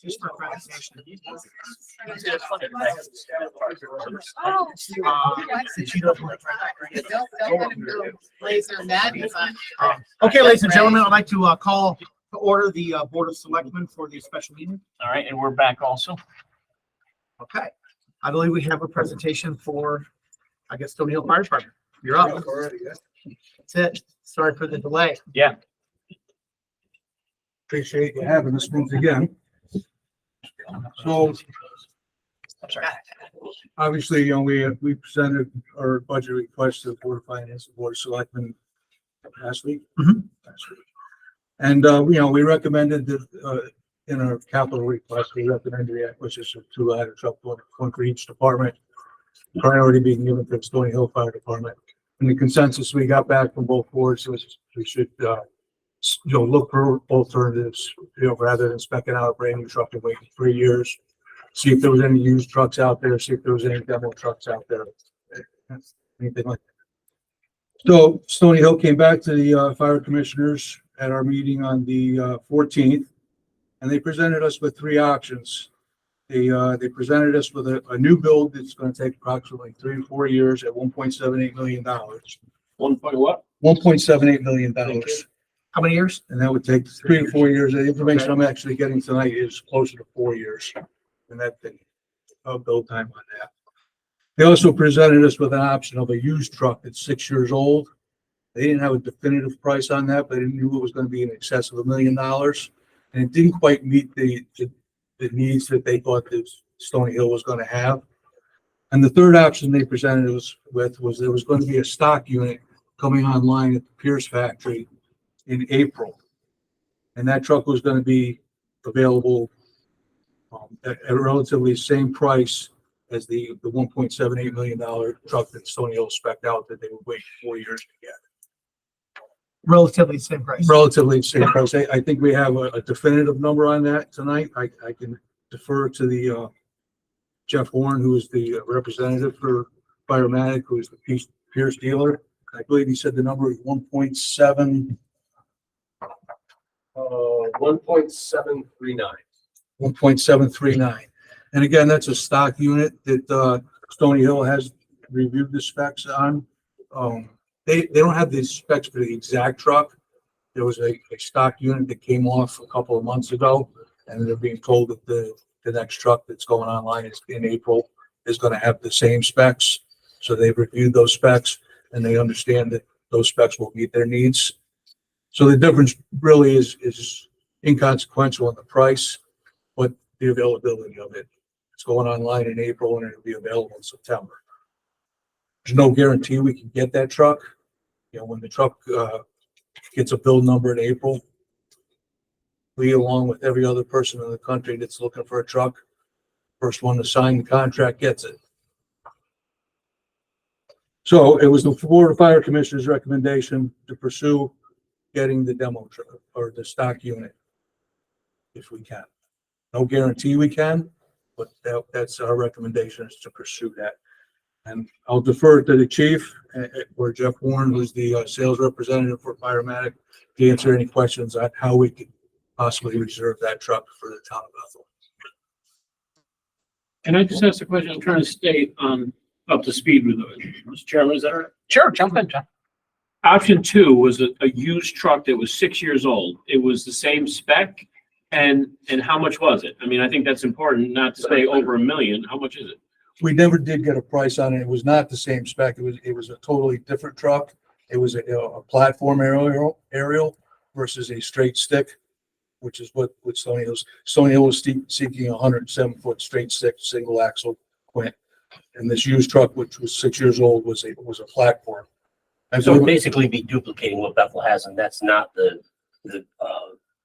just for presentation. Okay, ladies and gentlemen, I'd like to call to order the Board of Selectmen for the special meeting. All right, and we're back also. Okay, I believe we have a presentation for, I guess, Stony Hill Fire Department. You're up. That's it. Sorry for the delay. Yeah. Appreciate you having us once again. So obviously, we presented our budget request to the Board of Finance, the Board of Selectmen last week. Last week. And, we recommended that, in our capital request, we recommended the acquisition of 2 ladder truck, one for each department. Priority being given to the Stony Hill Fire Department. And the consensus we got back from both boards was we should, look for alternatives, rather than specking out a brand new truck and waiting 3 years. See if there was any used trucks out there, see if there was any demo trucks out there, anything like that. So Stony Hill came back to the fire commissioners at our meeting on the 14th, and they presented us with 3 options. They presented us with a new build that's going to take approximately 3 to 4 years at $1.78 million. 1.78 million dollars. How many years? And that would take 3 to 4 years. The information I'm actually getting tonight is closer to 4 years. And that thing, build time on that. They also presented us with an option of a used truck that's 6 years old. They didn't have a definitive price on that, but they knew it was going to be in excess of $1 million. And it didn't quite meet the needs that they thought that Stony Hill was going to have. And the third option they presented us with was there was going to be a stock unit coming online at the Pierce factory in April. And that truck was going to be available at a relatively same price as the $1.78 million truck that Stony Hill spec'd out that they would wait 4 years to get. Relatively the same price. Relatively the same price. I think we have a definitive number on that tonight. I can defer to the Jeff Horn, who is the representative for Firematic, who is the Pierce dealer. I believe he said the number is 1.7. 1.739. 1.739. And again, that's a stock unit that Stony Hill has reviewed the specs on. They don't have the specs for the exact truck. There was a stock unit that came off a couple of months ago, and they're being told that the next truck that's going online is in April is going to have the same specs. So they've reviewed those specs, and they understand that those specs will meet their needs. So the difference really is inconsequential in the price, but the availability of it. It's going online in April, and it'll be available in September. There's no guarantee we can get that truck. When the truck gets a build number in April, we, along with every other person in the country that's looking for a truck, first one to sign the contract gets it. So it was the Board of Fire Commissioners' recommendation to pursue getting the demo truck or the stock unit if we can. No guarantee we can, but that's our recommendation, is to pursue that. And I'll defer to the chief, or Jeff Warren, who's the sales representative for Firematic, to answer any questions on how we could possibly reserve that truck for the town of Bethel. Can I just ask a question? I'm trying to stay up to speed with it. Mr. Chairman, is that all right? Sure, jump in, John. Option 2 was a used truck that was 6 years old. It was the same spec, and how much was it? I mean, I think that's important, not to say over $1 million. How much is it? We never did get a price on it. It was not the same spec. It was a totally different truck. It was a platform aerial versus a straight stick, which is what Stony Hill was seeking a 107-foot straight stick single axle quint. And this used truck, which was 6 years old, was a platform. And So basically be duplicating what Bethel has, and that's not the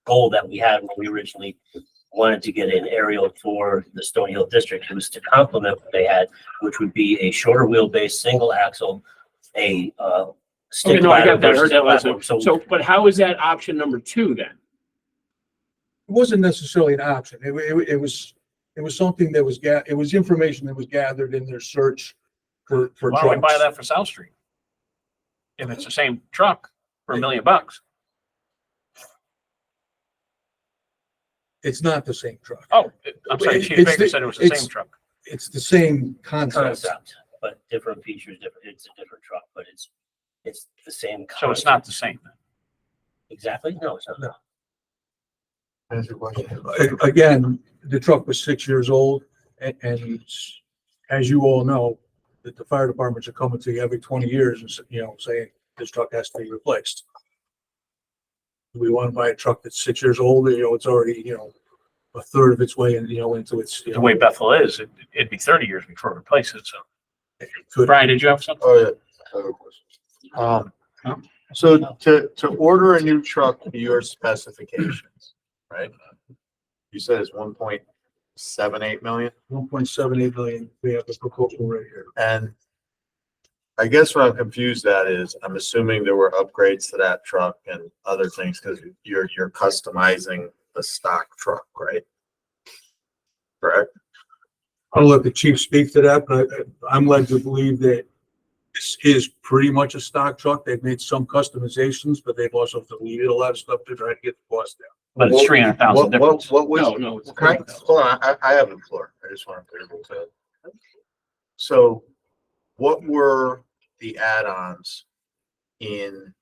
goal that we had when we originally wanted to get an aerial for the Stony Hill district. It was to complement what they had, which would be a shorter wheelbase, single axle, a stick Okay, no, I ladder got that. I heard versus that last platform. time. So, but how is that option number 2 then? It wasn't necessarily an option. It was something that was it was information that was gathered in their search for Why don't we buy trucks. that for South Street? If it's the same truck for $1 million. It's not the same truck. Oh, I'm sorry, Chief It's Baker the- said it was the it's- same truck. It's the same concept. Concept, but different features, different, it's a different truck, but it's the same. So it's not the same. Exactly, no, it's not. No. Answer your question. Again, the truck was 6 years old and as you all know, that the fire departments are coming to you every 20 years and, saying this truck has to be replaced. We want to buy a truck that's 6 years old, it's already, a third of its way and, into its, The way Bethel is, it'd be 30 years before we replace it, so. it could. Brian, did you have something? Oh, yeah. I have a question. So to order a new truck to your specifications, right? You said it's 1.78 million, 1.78 million, we have the proposal right here. and I guess what I'm confused at is, I'm assuming there were upgrades to that truck and other things, because you're customizing the stock truck, right? Correct? I'll let the chief speak to that, but I'm led to believe that this is pretty much a stock truck. They've made some customizations, but they've also deleted a lot of stuff to try to get the cost down. But it's 300,000 difference. What was? No, it's. Can I, hold on, I have the floor. I just want to clear it to. So what were the add-ons in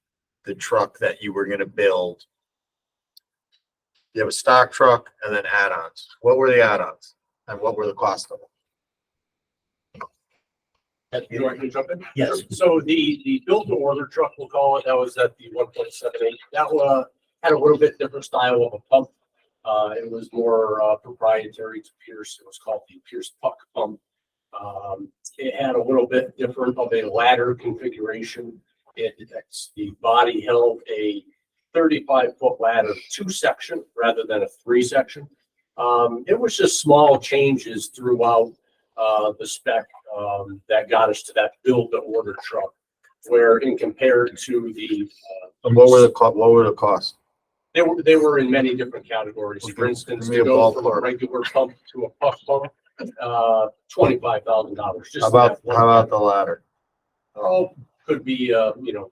the truck that you were gonna build? You have a stock truck and then add-ons. What were the add-ons and what were the cost of them? You want me to jump in? Yes. So the build to order truck, we'll call it, that was at the 1.78. That had a little bit different style of a pump. It was more proprietary to Pierce. It was called the Pierce Puck pump. It had a little bit different of a ladder configuration. The body held a 35-foot ladder, 2-section rather than a 3-section. It was just small changes throughout the spec that got us to that build to order truck, where in compared to the And what were the costs? they were in many different categories. For instance, Give me to a go from a ballpark. regular pump to a puck pump, $25,000. How about the ladder? Oh, could be $2,000-3,000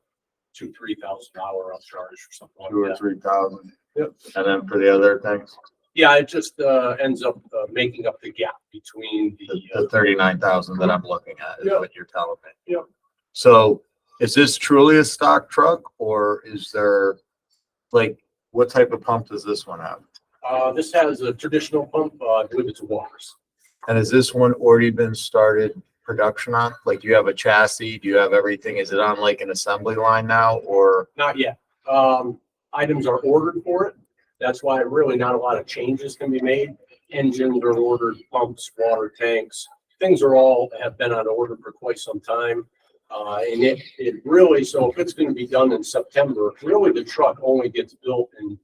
upcharge or something like 2 or that. 3,000? Yep. And then for the other things, Yeah, it just ends up making up the gap between the 39,000 that I'm looking at is Yeah. what you're telling me. Yeah. So is this truly a stock truck, or is there, like, what type of pump does this one have? This has a traditional pump, I believe it's a Walker's. And has this one already been started production on? Like, do you have a chassis? Do you have everything? Is it on like an assembly line now, or? Not yet. Items are ordered for it. That's why really not a lot of changes can be made. Engines are ordered, pumps, water tanks, things have been on order for quite some time. And it really, so if it's going to be done in September, really the truck only gets built in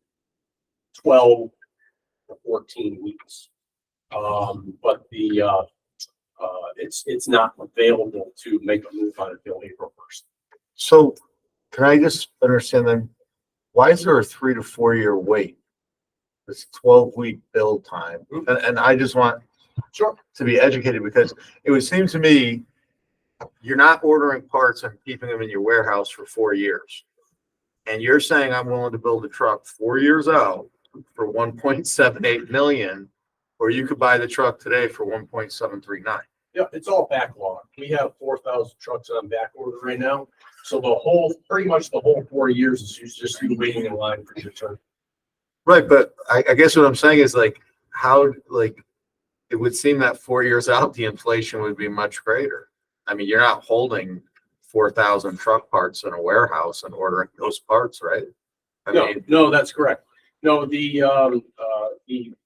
12 to 14 weeks. But it's not available to make a move on it until April 1st. So can I just understand then, why is there a 3 to 4 year wait? It's 12-week build time. And I just want to be educated, because it would seem to me you're not ordering parts and keeping them in your warehouse for 4 years. And you're saying I'm willing to build a truck 4 years out for 1.78 million, or you could buy the truck today for 1.739. Yeah, it's all backlog. We have 4,000 trucks on back order right now. So pretty much the whole 4 years is just you waiting in line for your turn. Right, but I guess what I'm saying is, like, how, like, it would seem that 4 years out, the inflation would be much greater. I mean, you're not holding 4,000 truck parts in a warehouse and ordering those parts, right? I mean, No, that's correct. No, the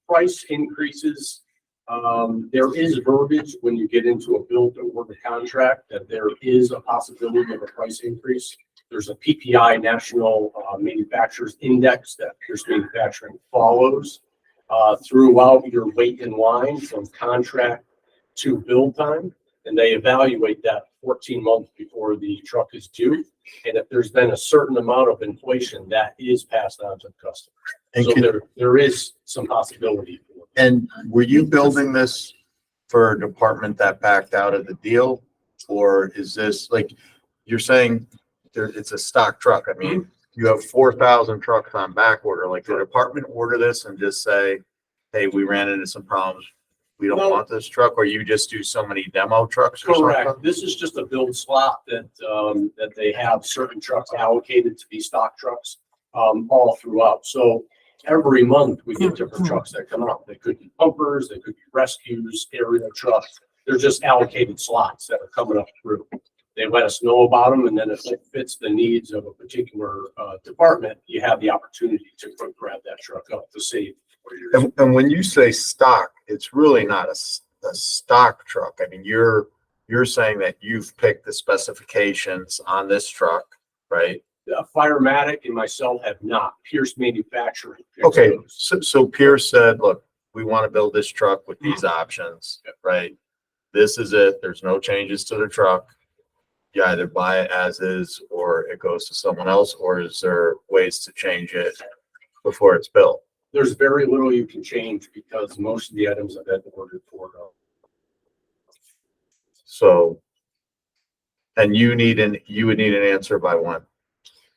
price increases. There is verbiage when you get into a build to order contract that there is a possibility of a price increase. There's a PPI National Manufacturers Index that Pierce Manufacturing follows throughout your wait in line from contract to build time. And they evaluate that 14 months before the truck is due. And if there's been a certain amount of inflation, that is passed on to the customer. and, So there is some possibility. and were you building this for a department that backed out of the deal? Or is this, like, you're saying it's a stock truck? I mean, you have 4,000 trucks on back order. Like, the department order this and just say, hey, we ran into some problems. We don't No. want this truck, or you just do so many demo trucks or Correct. something? This is just a build slot that they have certain trucks allocated to be stock trucks, all throughout. So every month we get different trucks that come out. They could be pumpers, they could be rescues, aerial trucks. They're just allocated slots that are coming up through. They let us know about them, and then if it fits the needs of a particular, department, you have the opportunity to grab that truck up to save. And when you say stock, it's really not a stock truck. I mean, you're saying that you've picked the specifications on this truck, right? Firematic and myself have not. Pierce Manufacturing. Okay, so Pierce said, look, we want to build this truck with these options, right? This is it. There's no changes to the truck. You either buy it as is, or it goes to someone else, or is there ways to change it before it's built? There's very little you can change because most of the items have been ordered for. So, and you would need an answer by when?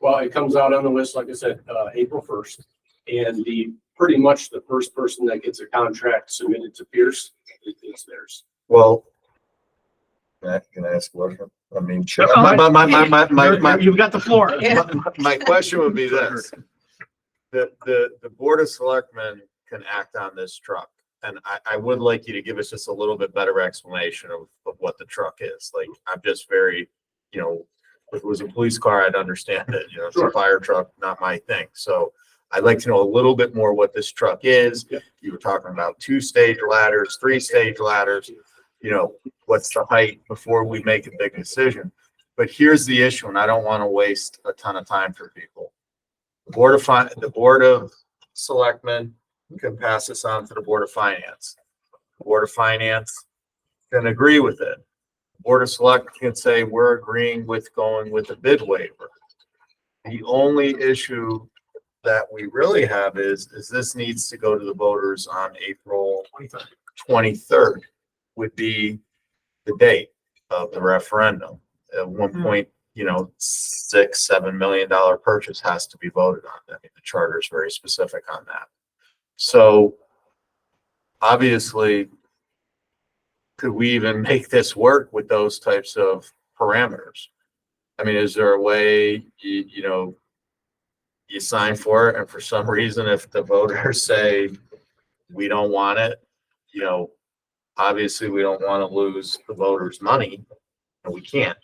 Well, it comes out on the list, like I said, April 1st. And pretty much the first person that gets a contract submitted to Pierce, it's theirs. Well, can I ask a question? I mean, Sure. You've got the floor. my question would be this. The Board of Selectmen can act on this truck. And I would like you to give us just a little bit better explanation of what the truck is. Like, I'm just very, if it was a police car, I'd understand it. It's a fire truck, not my thing. So I'd like to know a little bit more what this truck is. Yep. You were talking about 2-stage ladders, 3-stage ladders, what's the height before we make a big decision. But here's the issue, and I don't want to waste a ton of time for people. The Board of Selectmen can pass this on to the Board of Finance. The Board of Finance can agree with it. The Board of Selectmen can say, we're agreeing with going with the bid waiver. The only issue that we really have is this needs to go to the voters on April 23rd would be the date of the referendum. At one point, $6-7 million purchase has to be voted on. I mean, the charter is very specific on that. So obviously, could we even make this work with those types of parameters? I mean, is there a way you sign for it, and for some reason, if the voters say we don't want it, obviously we don't want to lose the voters' money, and we can't.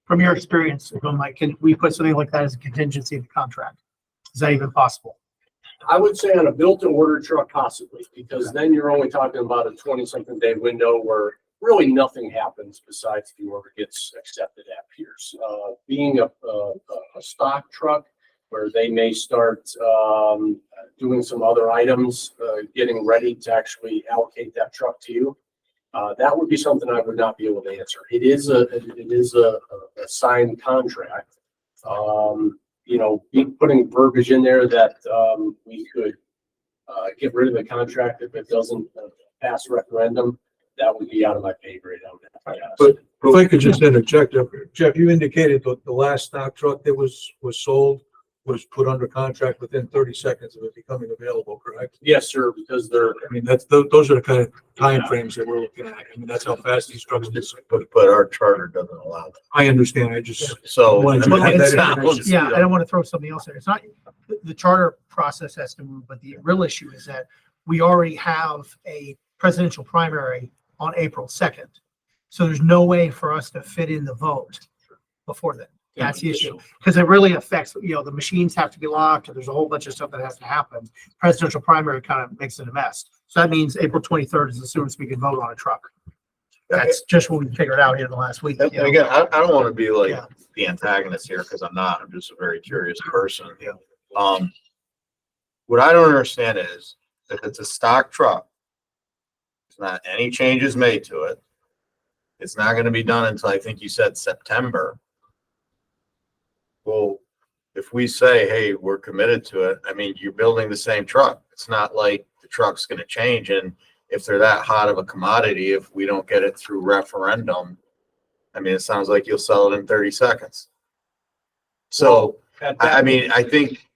From your experience, Mike, can we put something like that as a contingency in the contract? Is that even possible? I would say on a built-to-order truck possibly, because then you're only talking about a 20-something day window where really nothing happens besides the order gets accepted at Pierce. Being a stock truck where they may start doing some other items, getting ready to actually allocate that truck to you, that would be something I would not be able to answer. It is a signed contract. Putting verbiage in there that we could get rid of the contract if it doesn't pass referendum, that would be out of my pay grade. But if I could just interject, Jeff, you indicated the last stock truck that was sold was put under contract within 30 seconds of it becoming available, correct? Yes, sir, because they're, I mean, those are the kind of timeframes that we're looking at. I mean, that's how fast these trucks get. But our charter doesn't allow that. I understand. I just. So, wanted to Well, have that it's- information. Yeah, I don't want to throw something else there. It's not, the charter process has to move, but the real issue is that we already have a presidential primary on April 2nd. So there's no way for us to fit in the vote before then. That's the issue. Because it really affects, the machines have to be locked, and there's a whole bunch of stuff that has to happen. Presidential primary kind of makes it a mess. So that means April 23rd is as soon as we can vote on a truck. That's just what we figured out here in the last week. And again, I don't want to be like Yeah. the antagonist here, because I'm not. I'm just a very curious person. What I don't understand is if it's a stock truck, it's not any changes made to it. It's not going to be done until I think you said September. Well, if we say, hey, we're committed to it, I mean, you're building the same truck. It's not like the truck's going to change. And if they're that hot of a commodity, if we don't get it through referendum, I mean, it sounds like you'll sell it in 30 seconds. So, I mean, I think,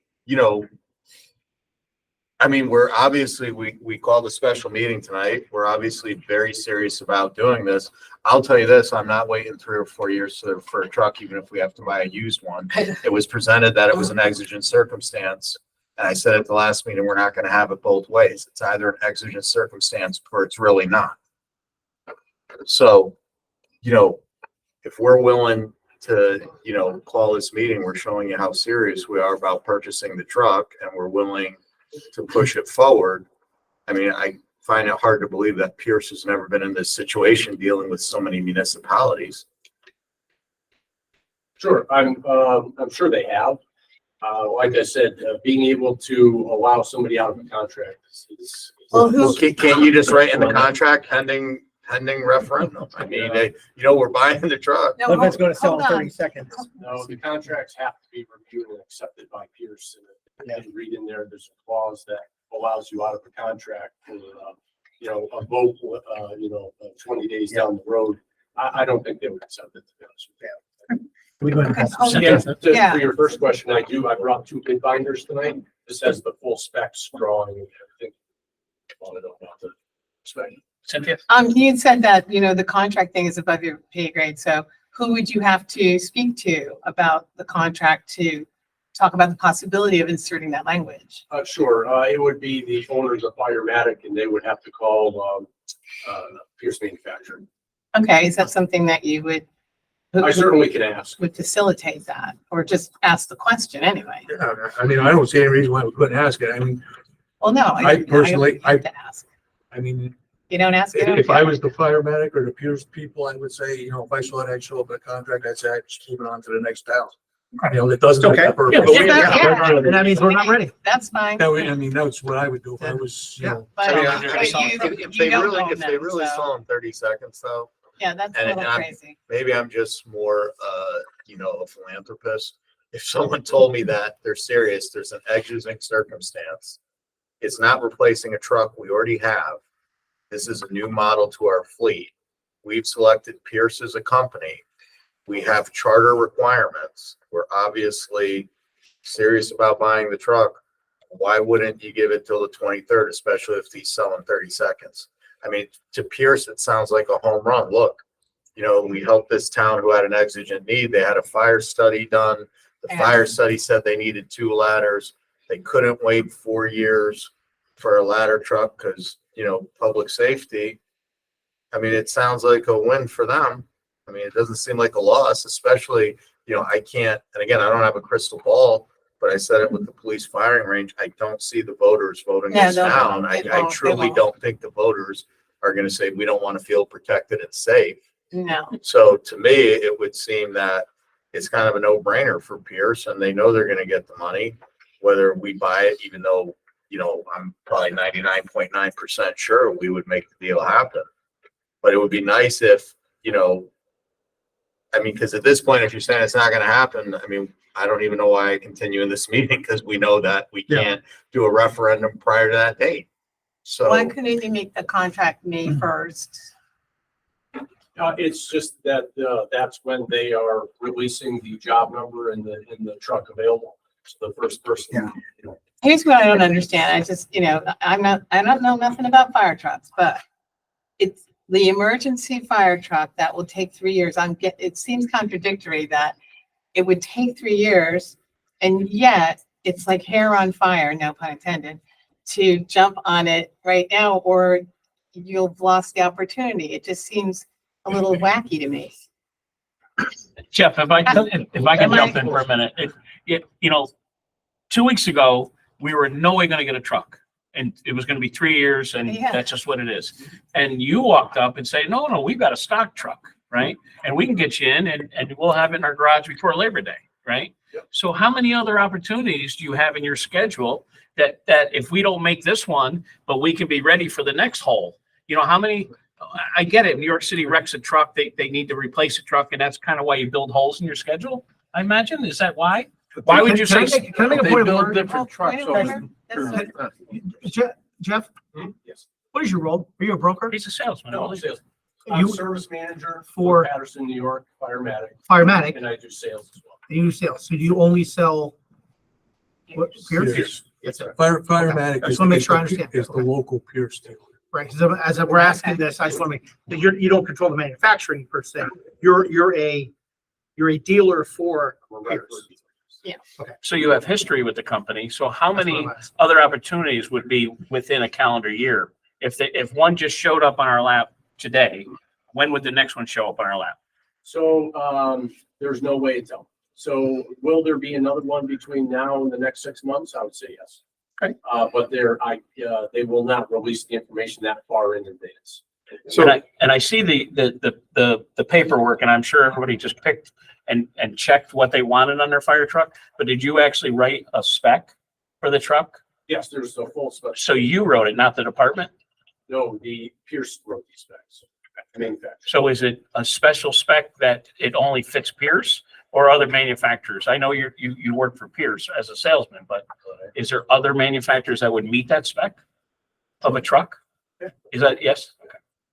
I mean, we're obviously, we called a special meeting tonight. We're obviously very serious about doing this. I'll tell you this, I'm not waiting 3 or 4 years for a truck, even if we have to buy a used one. It was presented that it was an exigent circumstance. And I said at the last meeting, we're not gonna have it both ways. It's either an exigent circumstance or it's really not. So, you know, if we're willing to, you know, call this meeting, we're showing you how serious we are about purchasing the truck and we're willing to push it forward. I mean, I find it hard to believe that Pierce has never been in this situation dealing with so many municipalities. Sure, I'm sure they have. Like I said, being able to allow somebody out of a contract is. Well, can't you just write in the contract pending referendum? I mean, you know, we're buying the truck. What if it's gonna sell in hold on. 30 seconds? No, the contracts have to be reviewed and accepted by Pierce. And you read in there, there's a clause that allows you out of the contract for, you know, a vote, you know, 20 days down the road. I don't think they would accept it, to be honest with you. We go ahead and pass Okay, it. Yeah, Yeah. for your first question, I brought 2 bid binders tonight. This has the full specs drawing and everything. Want to know about the spec. Cynthia? You had said that, you know, the contract thing is above your pay grade, so who would you have to speak to about the contract to talk about the possibility of inserting that language? Sure, it would be the owners of Firematic and they would have to call, Pierce Manufacturing. Okay, is that something that you would? I certainly can ask. Would facilitate that, or just ask the question anyway? Yeah, I mean, I don't see any reason why we couldn't ask it. I mean, Well, no. I personally- have to ask. I mean, You don't ask? you don't if I care. was the firematic or the Pierce people, I would say, you know, if I saw that show up in a contract, I'd say I'd just keep it on to the next town. You know, it doesn't. Okay. have that Yeah, purpose. but we- Yeah. And that means we're not ready. That's fine. That would, I mean, that's what I would do if I was, you know. But I mean, but if you they don't really, own if they them, really so- saw in 30 seconds though, Yeah, that's a and little I'm- crazy. maybe I'm just more, you know, a philanthropist. If someone told me that they're serious, there's an exigent circumstance. It's not replacing a truck we already have. This is a new model to our fleet. We've selected Pierce as a company. We have charter requirements. We're obviously serious about buying the truck. Why wouldn't you give it till the 23rd, especially if these sell in 30 seconds? I mean, to Pierce, it sounds like a home run. Look, you know, we helped this town who had an exigent need. They had a fire study done. The fire study said they needed 2 ladders. They couldn't wait 4 years for a ladder truck because, you know, public safety. I mean, it sounds like a win for them. I mean, it doesn't seem like a loss, especially, you know, I can't, and again, I don't have a crystal ball, but I said it with the police firing range. I don't see the voters voting Yeah, this they'll- down. they I won't, they truly won't. don't think the voters are going to say, we don't want to feel protected and safe. No. So to me, it would seem that it's kind of a no-brainer for Pierce and they know they're going to get the money, whether we buy it, even though, you know, I'm probably 99.9% sure we would make the deal happen. But it would be nice if, you know, I mean, because at this point, if you're saying it's not going to happen, I mean, I don't even know why I continue in this meeting because we know that we Yeah. can't do a referendum prior to that date. So. Why couldn't you make the contract May 1st? It's just that, that's when they are releasing the job number and the truck available. So the first person. Here's what I don't understand. I just, you know, I don't know nothing about fire trucks, but it's the emergency fire truck that will take 3 years. It seems contradictory that it would take 3 years and yet it's like hair on fire, no pun intended, to jump on it right now or you'll have lost the opportunity. It just seems a little wacky to me. Jeff, if I can jump in for a minute, you know, 2 weeks ago, we were in no way going to get a truck. And it was going to be 3 years and Yeah. that's just what it is. And you walked up and say, no, we've got a stock truck, right? And we can get you in and we'll have it in our garage before Labor Day, right? Yep. So how many other opportunities do you have in your schedule that if we don't make this one, but we can be ready for the next hole? You know, how many, I get it. New York City wrecks a truck. They need to replace a truck. And that's kind of why you build holes in your schedule, I imagine. Is that why? Why would you say? Can I make a They point of build order? different Oh, trucks. wait a so- minute. That's what- Jeff, Yes. what is your role? Are you a broker? He's a salesman. No, What is sales. You- I'm service manager For- for Patterson, New York, Firematic, Firematic, and I do sales as well. you do sales. So do you only sell what, Pierce? Pierce. It's a, Firematic I is just wanna make sure I is understand. is the Okay. local Pierce dealer. right, because as we're asking this, I just want to make, that you don't control the manufacturing per se. You're a dealer for Pierce. So you have history with the company. So how That's what many I'm asking. other opportunities would be within a calendar year? If one just showed up on our lap today, when would the next one show up on our lap? So, there's no way to tell. So will there be another one between now and the next 6 months? I would say yes. Okay. But they will not release the information that far in advance. And I see the paperwork, and I'm sure everybody just picked and checked what they wanted on their fire truck. But did you actually write a spec for the truck? Yes, there's a full spec. So you wrote it, not the department? No, the Pierce wrote these specs. Manufacturer. So is it a special spec that it only fits Pierce or other manufacturers? I know you work for Pierce as a salesman, but is there other manufacturers that would meet that spec of a truck? Yeah. Is that, yes?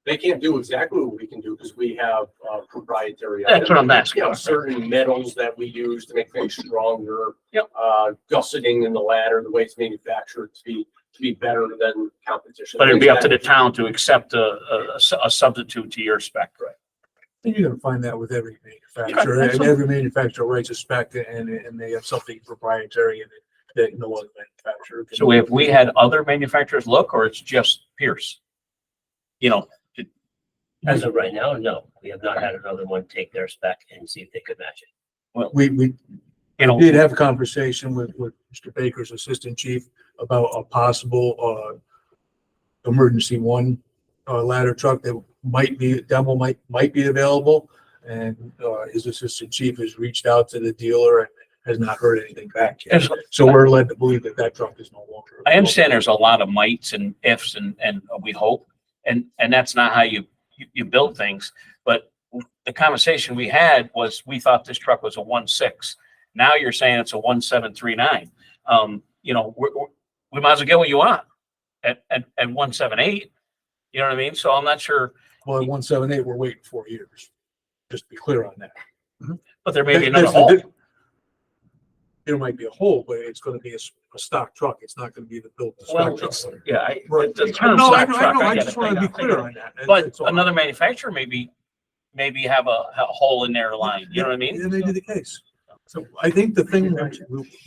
They can't do exactly what we can do because we have proprietary. That's what I'm asking. You know, certain metals that we use to make things stronger. Yep. Gusseting in the ladder, the way it's manufactured to be better than competition. But it'd be up to the town to accept a substitute to your spec. Right. And you're gonna find that with every manufacturer, and every manufacturer writes a spec and they have something proprietary in it that no other manufacturer can. So have we had other manufacturers look, or it's just Pierce? You know, As of right now, no, we have not had another one take their spec and see if they could match it. We you know, did have a conversation with Mr. Baker's assistant chief about a possible emergency one ladder truck that might be, demo might be available. And his assistant chief has reached out to the dealer and has not heard anything back yet. Yes. So we're led to believe that truck is no longer. I understand there's a lot of mights and ifs and we hope, and that's not how you build things. But the conversation we had was, we thought this truck was a 1.6. Now you're saying it's a 1.739. You know, we might as well get what you want at 1.78. You know what I mean? So I'm not sure, Well, at 178, we're waiting 4 years. Just to be clear on that. but there may be another That's the hole. There might be a hole, but it's gonna be a stock truck. It's not gonna be the built. Well, spec it's, truck. yeah, Right. the term No, I stock know, truck, I get just it, want to be I get clear it. on that. But That's all. another manufacturer maybe have a hole in their line. You know what I mean? It may be the case. So I think the thing that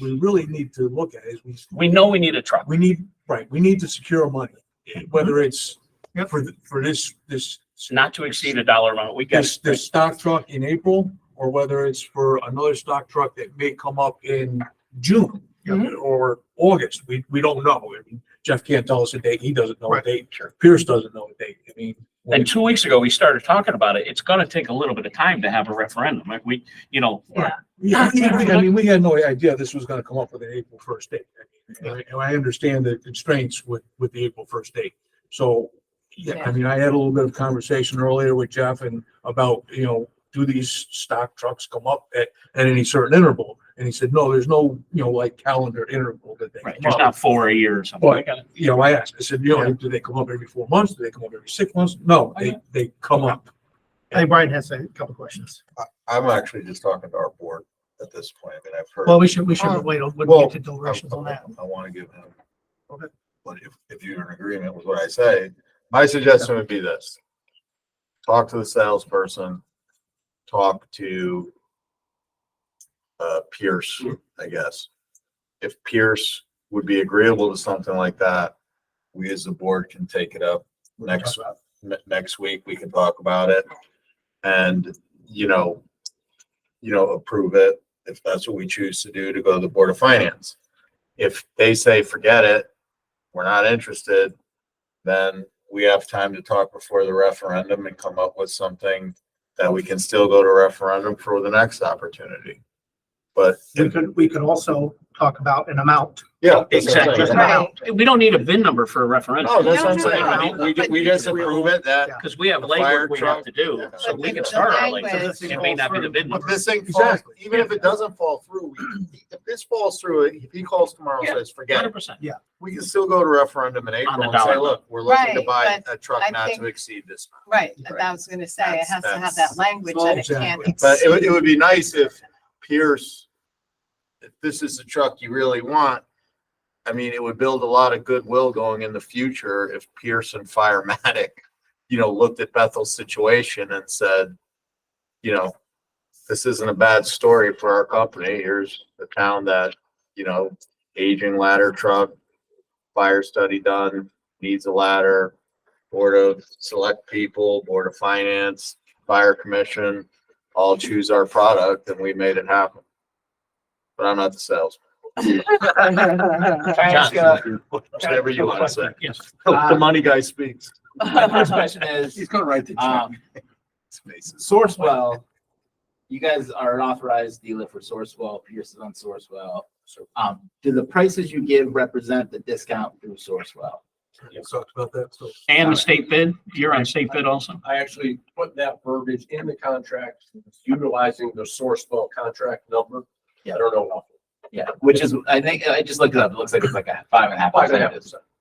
we really need to look at is We know we need a truck. we need to secure money, whether it's Yep. for this Not to exceed a dollar amount. We get it. this stock truck in April, or whether it's for another stock truck that may come up in June or August. We don't know. I mean, Jeff can't tell us a date. He doesn't know a Right. date. Pierce doesn't know a date. I mean. And 2 weeks ago, we started talking about it. It's gonna take a little bit of time to have a referendum. Like you know. Yeah. I mean, we had no idea this was gonna come up with an April 1st date. And I understand the constraints with the April 1st date. So, yeah, I mean, I had a little bit of conversation earlier with Jeff and about, do these stock trucks come up at any certain interval? And he said, no, there's no, like calendar interval that they Right, come there's up. not 4 a year or something. I got it. I asked, I said, do they come up every 4 months? Do they come up every 6 months? No, they come up. I think Brian has a couple questions. I'm actually just talking to our board at this point. I mean, I've heard. Well, we should wait when we Well, get to deliberations on that. I want to give him. Okay. But if you're in agreement with what I say, my suggestion would be this. Talk to the salesperson, talk to Pierce, I guess. If Pierce would be agreeable to something like that, we as a board can take it up next week. We can talk about it and, approve it if that's what we choose to do, to go to the Board of Finance. If they say, forget it, we're not interested, then we have time to talk before the referendum and come up with something that we can still go to referendum for the next opportunity. But We could also talk about an amount. yeah, Exactly. Just Right. amount. We don't need a VIN number for a referendum. no, that's what I'm No, saying. no, I mean, no. we just approve it that. Because we have The fire legwork we have truck. to do, Yeah. so we But can the start our language- like, it may not be the VIN But number. this thing falls, Exactly. even if it doesn't fall through, if this falls through, if he calls tomorrow and Yeah. says, forget it, 100%. we can still go to referendum in April the and say, dollar. look, we're looking to Right, buy but a truck I not think- to exceed this. Right, and I was gonna say, it has to have that language Well, that it can't. exactly. But it would be nice if Pierce, if this is the truck you really want, I mean, it would build a lot of goodwill going in the future if Pierce and Firematic, looked at Bethel's situation and said, this isn't a bad story for our company. Here's the town that, aging ladder truck, fire study done, needs a ladder, board of select people, board of finance, fire commission, all choose our product, and we made it happen. But I'm not the salesman. Whatever you want to say. Yes. The money guy speaks. My first question is, He's gonna write the check. Sourcewell, you guys are an authorized dealer for Sourcewell, Pierce is on Sourcewell. Do the prices you give represent the discount through Sourcewell? Talked about that, so. And the state bid, you're on state bid also? I actually put that verbiage in the contract, utilizing the Sourcewell contract number. Yeah. I don't know how. Yeah, which is, I think, I just looked it up, it looks like it's like a 5.5%.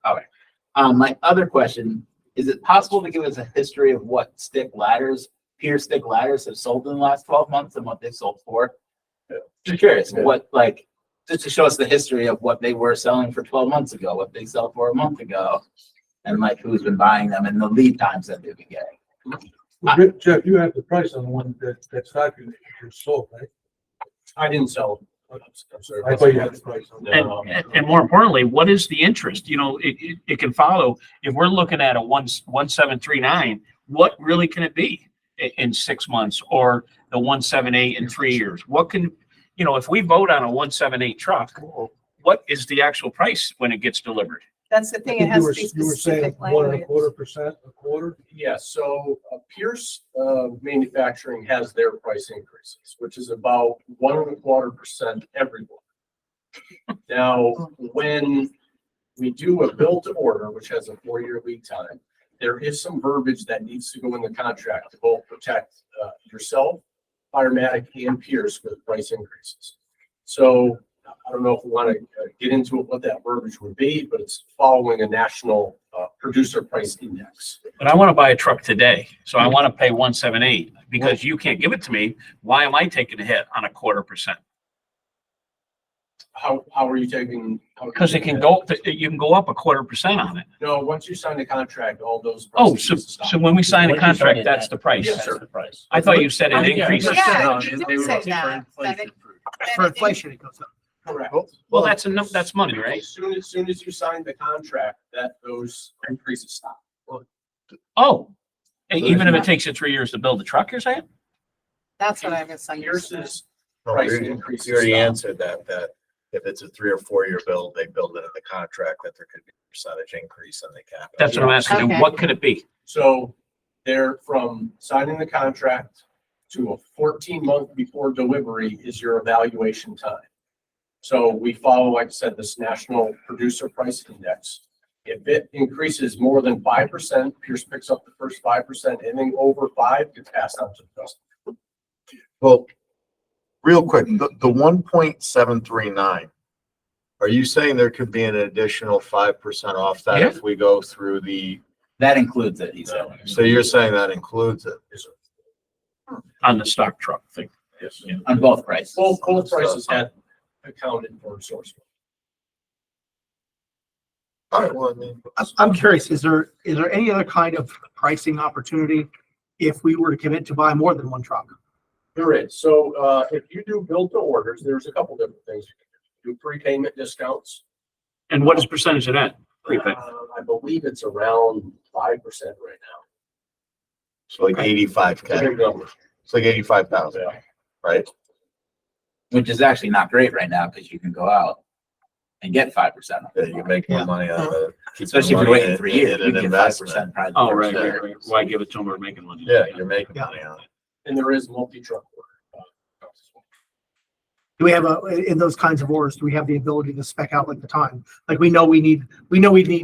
5.5%. My other question, is it possible to give us a history of what stick ladders, Pierce stick ladders have sold in the last 12 months and what they've sold for? Just curious, just to show us the history of what they were selling for 12 months ago, what they sell for a month ago, and like who's been buying them and the lead times that they've been getting. Jeff, you have the price on the one that's documented, you sold, right? I didn't sell. I'm sorry. I thought you had the price on that. And more importantly, what is the interest? It can follow, if we're looking at a 1739, what really can it be in 6 months, or the 178 in 3 years? What can, if we vote on a 178 truck, what is the actual price when it gets delivered? That's the I thing, it think has you to be were saying specific 1.25%, a quarter. Yeah, so Pierce Manufacturing has their price increases, which is about 1.25% everywhere. Now, when we do a build to order, which has a 4-year lead time, there is some verbiage that needs to go in the contract to both protect yourself, Firematic, and Pierce with price increases. So I don't know if we want to get into what that verbiage would be, but it's following a national producer price index. But I want to buy a truck today, so I want to pay 178 because you can't give it to me. Why am I taking a hit on 0.25%? How are you taking? Because you can go up 0.25% on it. No, once you sign the contract, all those. Oh, prices stop. so when we sign a Once you sign contract, it, that's the price. Yes, sir. That's the price. I thought you said it increases. Yeah, you did say that. For inflation, it goes up. Correct. Well, that's enough. That's money, right? As soon as you sign the contract, those increases stop. Oh, and even if it takes you 3 years to build the truck, you're saying? That's what I Pierce's misunderstood. price increases. You already stop. answered that if it's a 3 or 4 year build, they build it in the contract that there could be a percentage increase and they cap it. That's what I'm asking. And Okay. what could it be? So they're from signing the contract to a 14-month before delivery is your evaluation time. So we follow, like I said, this national producer price index. If it increases more than 5%, Pierce picks up the first 5%, anything over 5 gets passed on to the customer. Well, real quick, the 1.739, are you saying there could be an additional 5% off that if we go through That includes it, he said. so you're saying that includes it? On the stock truck thing. Yes. On both prices. Both prices had accounted for source. All right, well, I mean, I'm curious, is there any other kind of pricing opportunity if we were to commit to buy more than one truck? There is. So if you do build to orders, there's a couple different things you can do. Do prepayment discounts. And what is percentage of that? Prepay. I believe it's around 5% right now. it's like 85K, number. it's like 85,000, right? Which is actually not great right now because you can go out and get 5%. Yeah, you make more money out of it. Keep Especially if the you're money waiting in- 3 years, in you an can get investment. 5% probably. Oh, right, Yeah. right, right. Why give it to them? We're making money. Yeah, you're making Yeah. money on it. And there is multi-truck order. Do we have in those kinds of orders, do we have the ability to spec out like the time? Like we know we need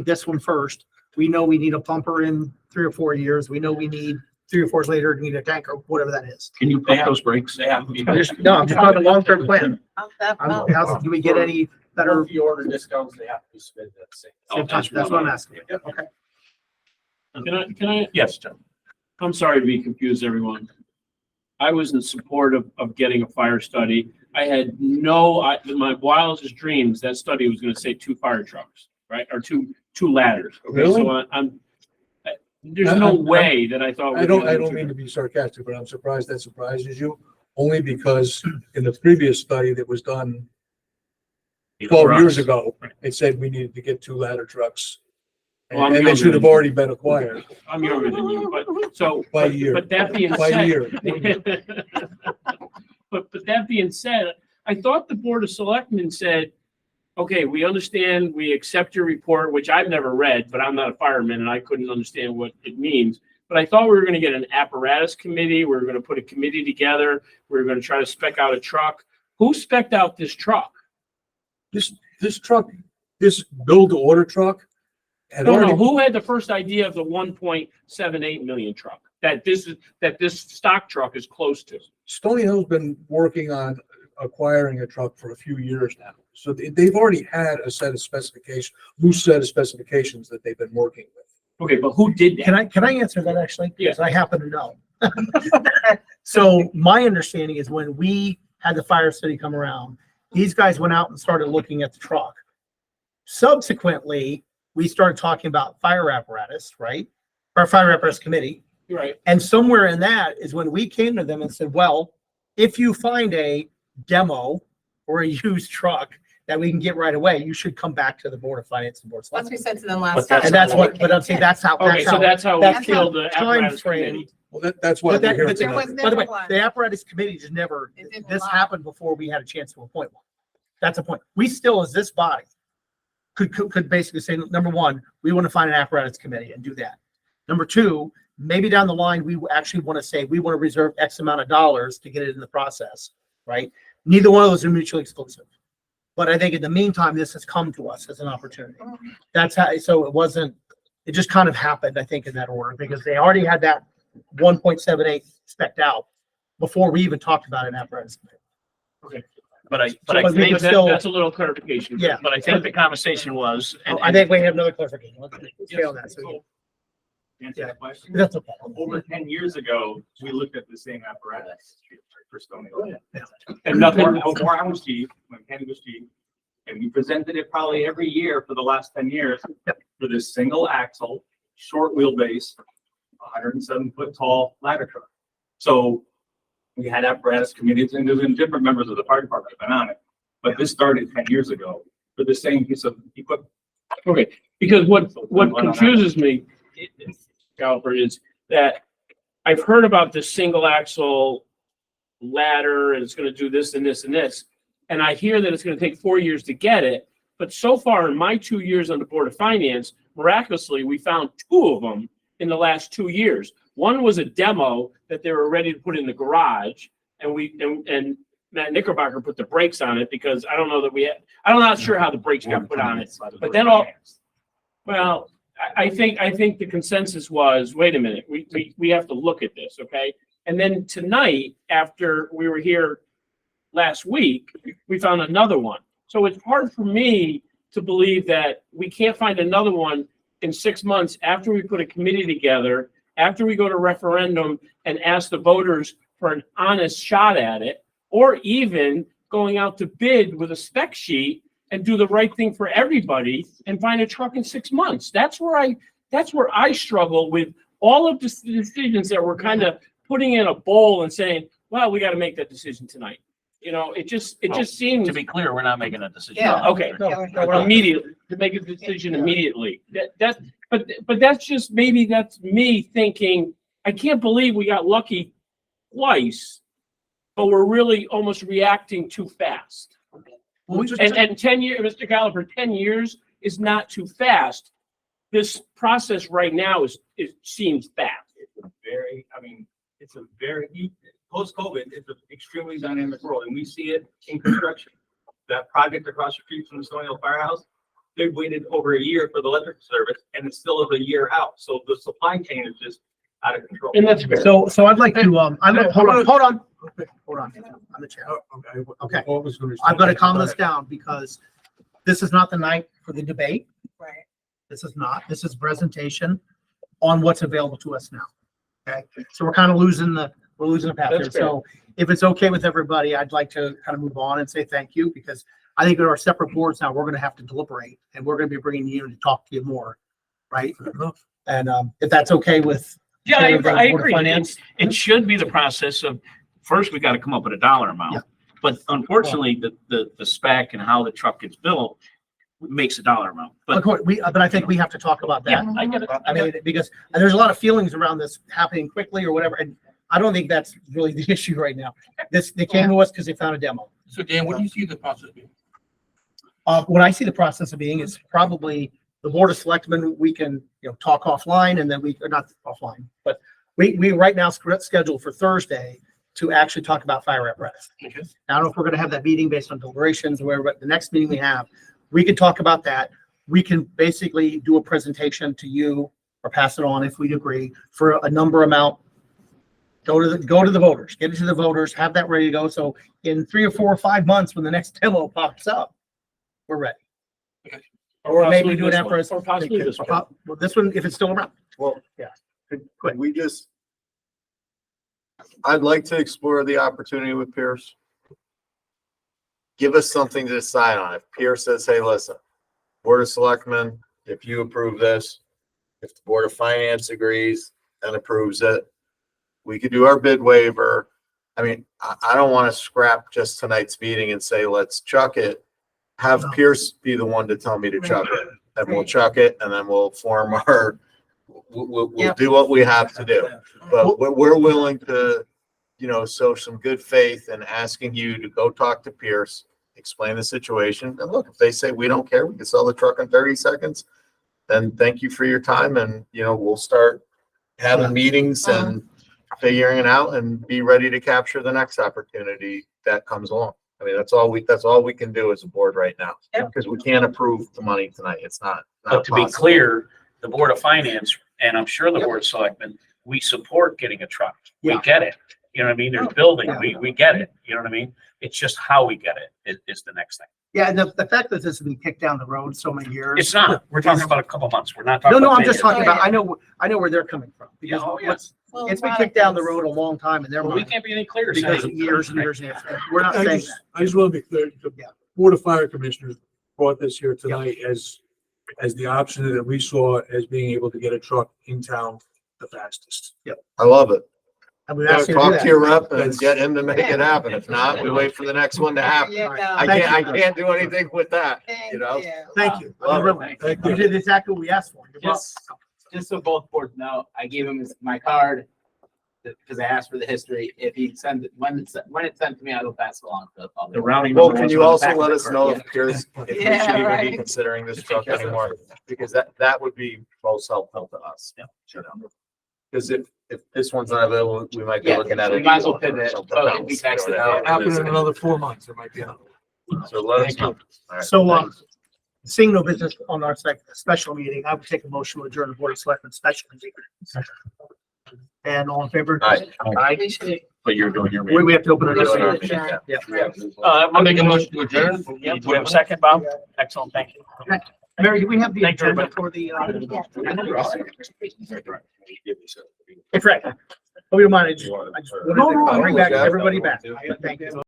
this one first. We know we need a bumper in 3 or 4 years. We know we need 3 or 4 years later, need a tank or whatever that is. Can you pump those brakes? They have to be. No, I'm just talking long-term plan. Oh, Do we get any better? Multi-order discounts, they have to be submitted at the same. Oh, That's what I'm asking. Okay. Can I, yes, John. I'm sorry to be confused, everyone. I was in support of getting a fire study. I had my wildest dreams, that study was gonna say 2 fire trucks, right? Or two ladders. Okay, Really? so there's no way that I thought. I don't mean to be sarcastic, but I'm surprised that surprises you, only because in the previous study that was done 12 years ago, it said we needed to get 2 ladder trucks. Well, I'm And they younger should have than you. already been acquired I'm younger than you, but so. by a but- year. But that being By a said. year. But that being said, I thought the Board of Selectmen said, okay, we understand, we accept your report, which I've never read, but I'm not a fireman and I couldn't understand what it means. But I thought we were gonna get an apparatus committee, we were gonna put a committee together, we were gonna try to spec out a truck. Who spec'd out this truck? This truck, this build to order truck had No, already. who had the first idea of the 1.78 million truck? That this stock truck is close to? Stony Hill's been working on acquiring a truck for a few years now. So they've already had a set of specifications, loose set of specifications that they've been working with. Okay, but who did that? Can I answer that actually? Because I happen to know. So my understanding is when we had the fire study come around, these guys went out and started looking at the truck. Subsequently, we started talking about fire apparatus, right? Our fire apparatus committee. Right. And somewhere in that is when we came to them and said, well, if you find a demo or a used truck that we can get right away, you should come back to the Board of Finance and Board of That's what we Selectmen. said to them last But time. And that's what, but I'm saying that's how, Okay, so that's how we That's killed the time apparatus frame. committee. Well, that's why But we're that, here but There was tonight. by the way, never one. the apparatus committee just never, It didn't this lie. happened before we had a chance to appoint one. That's a point. We still, as this body, could basically say, number one, we want to find an apparatus committee and do that. Number two, maybe down the line, we actually want to say, we want to reserve X amount of dollars to get it in the process, right? Neither one of those are mutually exclusive. But I think in the meantime, this has come to us as an opportunity. That's how, so it just kind of happened, I think, in that order, because they already had that 1.78 spec'd out before we even talked about an apparatus committee. But I But we think could still- That's a little clarification. Yeah. but I think the conversation was, and I think we have another clarification. Let's stay on that. So, Answer Yeah. that question. that's okay. Over 10 years ago, we looked at the same apparatus for Stony. And nothing, Before I was chief, when Kenny was chief, and we presented it probably every year for the last 10 years for this single axle, short wheelbase, 107-foot tall ladder truck. So we had apparatus committees and there's been different members of the fire department have been on it. But this started 10 years ago for the same piece of equipment. okay, because what confuses me, Caliper, is that I've heard about this single axle ladder and it's gonna do this and this and this. And I hear that it's gonna take 4 years to get it, but so far in my 2 years on the Board of Finance, miraculously, we found 2 of them in the last 2 years. One was a demo that they were ready to put in the garage, and Matt Knickerbocker put the brakes on it because I don't know that I'm not sure how the brakes got put on it. But then well, I think the consensus was, wait a minute, we have to look at this, okay? And then tonight, after we were here last week, we found another one. So it's hard for me to believe that we can't find another one in 6 months after we put a committee together, after we go to referendum and ask the voters for an honest shot at it, or even going out to bid with a spec sheet and do the right thing for everybody and find a truck in 6 months. That's where I struggle with all of the decisions that we're kind of putting in a bowl and saying, well, we got to make that decision tonight. You know, it just seems. to be clear, we're not making a decision. Yeah. Okay, immediately, to make a decision immediately. But that's just, maybe that's me thinking, I can't believe we got lucky twice, but we're really almost reacting too fast. And 10 years, Mr. Caliper, 10 years is not too fast. This process right now it seems fast. It's a very, post-COVID, it's an extremely dynamic world, and we see it in construction. That project across the street from the Stony Hill Firehouse, they've waited over a year for the electric service, and it still is a year out. So the supply chain is just out of control. And that's fair. So I'd like to, hold on. I'm the chair. Okay. I'm gonna calm this down because this is not the night for the debate. Right. This is not. This is presentation on what's available to us now. Okay, so we're kind of losing the We're losing a path here. That's fair. So if it's okay with everybody, I'd like to kind of move on and say thank you, because I think there are separate boards now. We're going to have to deliberate, and we're going to be bringing you in to talk to you more, right? And if that's okay with. Yeah, I Board of agree. Finance? It should be the process of, first, we got to come up with a dollar Yeah. amount. But unfortunately, the spec and how the truck gets built makes a dollar amount. Of But course, but I think we have to talk about that. yeah, I get it. I mean, because there's a lot of feelings around this happening quickly or whatever, and I don't think that's really the issue right now. They came to us because they found a demo. So Dan, what do you see the process being? What I see the process of being is probably the Board of Selectmen, we can, talk offline, and then or not offline, but we right now scheduled for Thursday to actually talk about fire apparatus. Okay. I don't know if we're gonna have that meeting based on deliberations or whatever, but the next meeting we have, we can talk about that. We can basically do a presentation to you or pass it on if we agree for a number amount. Go to the voters, get it to the voters, have that ready to go. So in 3 or 4 or 5 months, when the next demo pops up, we're ready. Or maybe do it after. Or possibly this one. Well, this one, if it's still around. Well, Yeah. could we just, I'd like to explore the opportunity with Pierce. Give us something to decide on. If Pierce says, hey, listen, Board of Selectmen, if you approve this, if the Board of Finance agrees and approves it, we could do our bid waiver. I mean, I don't want to scrap just tonight's meeting and say, let's chuck it. Have No. Pierce be the one to tell me to chuck it, and we'll chuck it, and then we'll form our, we'll Yep. do what we have to do. But we're willing to, show some good faith in asking you to go talk to Pierce, explain the situation. And look, if they say, we don't care, we can sell the truck in 30 seconds, then thank you for your time. And, we'll start having meetings and figuring it out and be ready to capture the next opportunity that comes along. I mean, that's all we can do as a board right now. Yep. Because we can't approve the money tonight. It's not But to be possible. clear, the Board of Finance, and I'm sure the Board of Selectmen, we support getting a truck. We Yeah. get it. You know what I mean? There's building, we get it. You know what I mean? It's just how we get it is the next thing. Yeah, and the fact that this has been kicked down the road so many years. It's not, we're talking about a couple months. We're not No, talking. no, about I'm just major. talking about, I know where they're coming from, because Yeah, oh, yeah. what's, it's been kicked down the road a long time in their Well, we mind. can't be any clearer. Because of saying- years and years and years. We're not saying that. I just want to be clear, the Yeah. Board of Fire Commissioners brought this here tonight as the option that we saw as being able to get a truck in town the fastest. I love it. And we've asked you to do Talk that. to your rep and get him to make it happen. If not, we wait for the next one to happen. Yeah, no, I can't do anything with that, thank you know? Thank you. Love it. Really. Thank You you. did exactly what we asked for. You're welcome. Just so both boards know, I gave him my card because I asked for the history. If he sends it, when it's sent to me, I will pass it along to the public. The rounding. Well, number can was you on the also back of let the us card. know Yeah. if Pierce, if we Yeah, should even be right. considering this truck anymore? Because that would be most helpful to us. Yeah. You know? Because if this one's not available, we might be Yeah, looking at we it. might as well pivot. Something But else, we text you it know out. what I Happen mean? in another 4 months, there might be another. So let us know. All right, So, thanks. seeing no business on our special meeting, I would take a motion to adjourn the Board of Selectmen special meeting. And all in favor? Aye. Aye. We should. But you're doing your. We have to open it. We should up. adjourn. Yeah. I'll make a motion to adjourn. Yeah, do we have a second, Bob? Excellent, thank you. Mary, do we have the Thank you, agenda everybody. for the? It's right. Oh, you don't mind? I just wanted to bring back everybody back. Thank you.